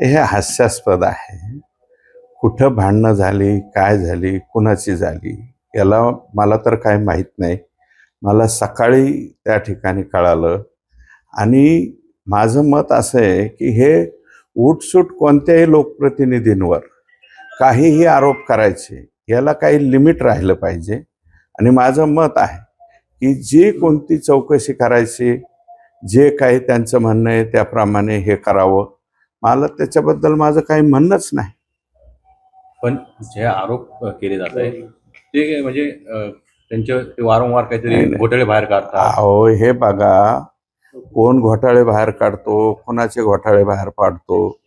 हे हास्यास्पद आहे. कुठं भांडणं झाली, काय झाली, कुणाची झाली, याला मला तर काही माहीत नाही. मला सकाळी त्या ठिकाणी कळालं आणि माझं मत असं आहे की हे उठसूट कोणत्याही लोकप्रतिनिधींवर काहीही आरोप करायचे, याला काही लिमिट राहिलं पाहिजे. आणि माझं मत आहे की जी कोणती चौकशी करायची, जे काही त्यांचं म्हणणं आहे त्याप्रमाणे हे करावं. मला त्याच्याबद्दल माझं काही म्हणणंच नाही. पण जे आरोप केले जात आहे ते म्हणजे त्यांचे ते वारंवार काहीतरी घोटाळे बाहेर काढतात. अहो हे बघा, कोण घोटाळे बाहेर काढतो, कोणाचे घोटाळे बाहेर पाडतो,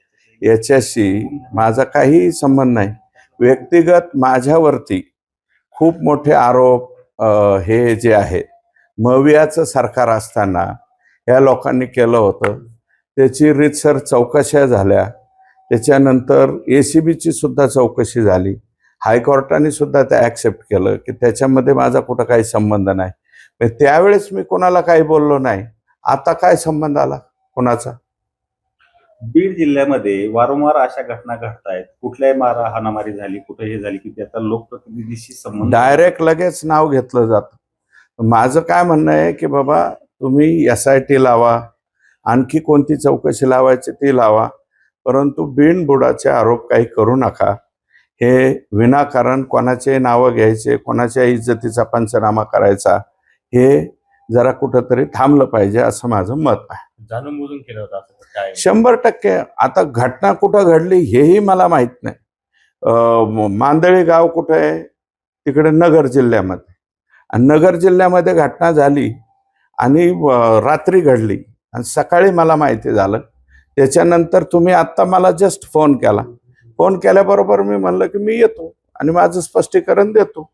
याच्याशी माझा काही संबंध नाही. व्यक्तिगत माझ्यावरती खूप मोठे आरोप हे जे आहे, मवियाचं सरकार असताना या लोकांनी केलं होतं. त्याची रीतसर चौकशा झाल्या. त्याच्यानंतर ACBची सुद्धा चौकशी झाली. हायकोर्टाने सुद्धा ते ॲक्सेप्ट केलं की त्याच्यामध्ये माझा कुठं काही संबंध नाही. त्यावेळेस मी कोणाला काही बोललो नाही. आता काय संबंध आला कोणाचा? बीड जिल्ह्यामध्ये वारंवार अशा घटना घडत आहेत. कुठल्याही हाणामारी झाली, कुठे हे झाली की त्याचा लोकप्रतिनिधीशी संबंध डायरेक्ट लगेच नाव घेतलं जातं. माझं काय म्हणणं आहे की बाबा तुम्ही SIT लावा, आणखी कोणती चौकशी लावायची ती लावा, परंतु बिनबुडाचे आरोप काही करू नका. हे विनाकारण कोणाचे नावं घ्यायचे, कोणाच्या इज्जतीचा पंचनामा करायचा, हे जरा कुठंतरी थांबलं पाहिजे असं माझं मत आहे. जाणून बुजून केलं होतं असं काय? 100%. आता घटना कुठं घडली हेही मला माहित नाही. मांदळी गाव कुठं आहे? तिकडे नगर जिल्ह्यामध्ये. आणि नगर जिल्ह्यामध्ये घटना झाली आणि रात्री घडली आणि सकाळी मला माहिती झालं. त्याच्यानंतर तुम्ही आत्ता मला जस्ट फोन केला. फोन केल्याबरोबर मी म्हणलं की मी येतो आणि माझं स्पष्टीकरण देतो.